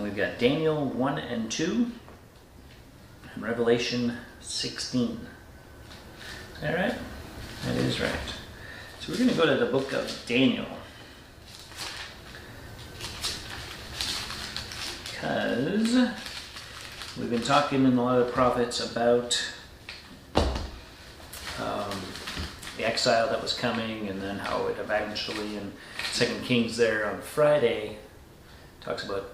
we've got Daniel 1 and 2 and Revelation 16. Is that right? That is right. So we're going to go to the book of Daniel. Because we've been talking in a lot of the prophets about the exile that was coming, and then how it eventually in 2 Kings there on Friday talks about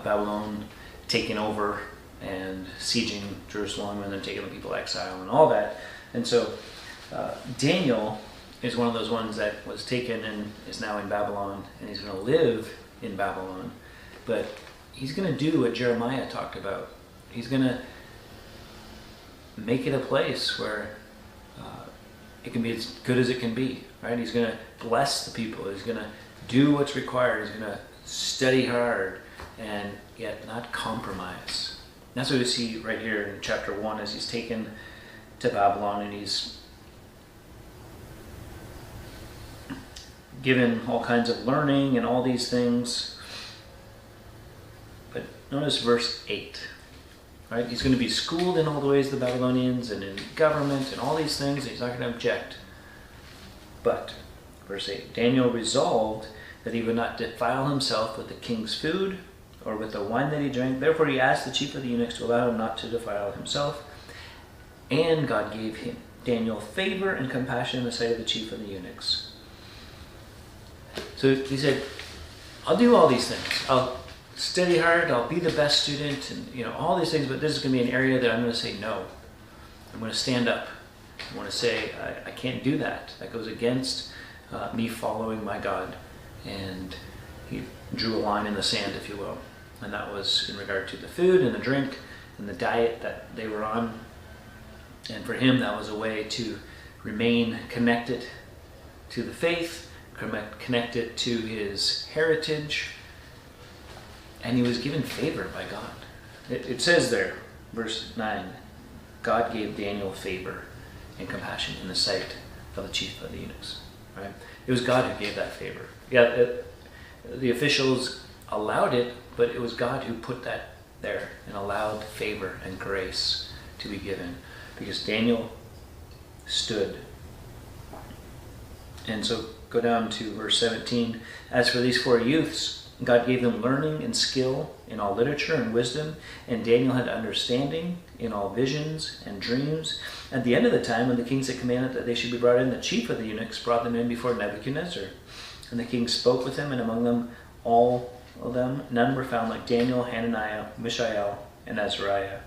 Babylon taking over and sieging Jerusalem and then taking the people to exile and all that. And so Daniel is one of those ones that was taken and is now in Babylon, and he's going to live in Babylon. But he's going to do what Jeremiah talked about. He's going to make it a place where it can be as good as it can be, right? He's going to bless the people. He's going to do what's required. He's going to study hard and yet not compromise. That's what we see right here in chapter 1 as he's taken to Babylon and he's given all kinds of learning and all these things. But notice verse 8. Right? He's going to be schooled in all the ways of the Babylonians and in government and all these things. And he's not going to object. But, verse 8, Daniel resolved that he would not defile himself with the king's food or with the wine that he drank. Therefore he asked the chief of the eunuchs to allow him not to defile himself. And God gave him, Daniel, favor and compassion in the sight of the chief of the eunuchs. So he said, I'll do all these things. I'll study hard, I'll be the best student, and all these things, but this is going to be an area that I'm going to say no. I'm going to stand up. I want to say, I can't do that. That goes against me following my God. And he drew a line in the sand, if you will. And that was in regard to the food and the drink and the diet that they were on. And for him, that was a way to remain connected to the faith, connected to his heritage. And he was given favor by God. It says there, verse 9, God gave Daniel favor and compassion in the sight of the chief of the eunuchs. Right? It was God who gave that favor. Yeah, the officials allowed it, but it was God who put that there and allowed favor and grace to be given because Daniel stood. And so go down to verse 17. As for these 4 youths, God gave them learning and skill in all literature and wisdom, and Daniel had understanding in all visions and dreams. At the end of the time, when the kings had commanded that they should be brought in, the chief of the eunuchs brought them in before Nebuchadnezzar. And the king spoke with him, and among them, all of them, none were found like Daniel, Hananiah, Mishael, and Azariah.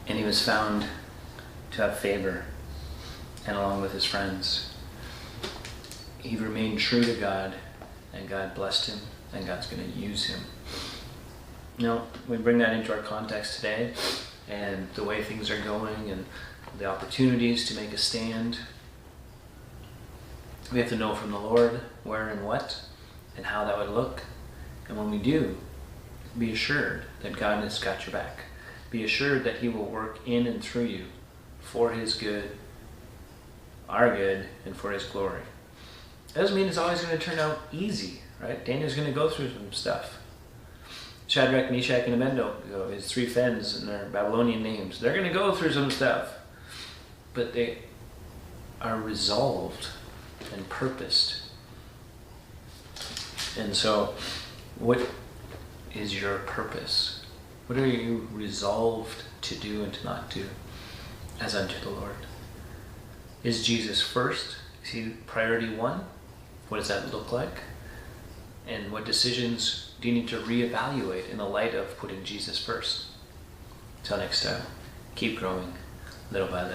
And he was found to have favor, and along with his friends. He remained true to God, and God blessed him, and God's going to use him. We bring that into our context today, and the way things are going, and the opportunities to make a stand. We have to know from the Lord where and what, and how that would look. And when we do, be assured that God has got your back. Be assured that he will work in and through you for his good, our good, and for his glory. That doesn't mean it's always going to turn out easy, right? Daniel's going to go through some stuff. Shadrach, Meshach, and Abednego, his 3 friends and their Babylonian names, they're going to go through some stuff. But they are resolved and purposed. And so, what is your purpose? What are you resolved to do and to not do as unto the Lord? Is Jesus first? Is he priority 1? What does that look like? And what decisions do you need to reevaluate in the light of putting Jesus first? Till next time, keep growing little by little.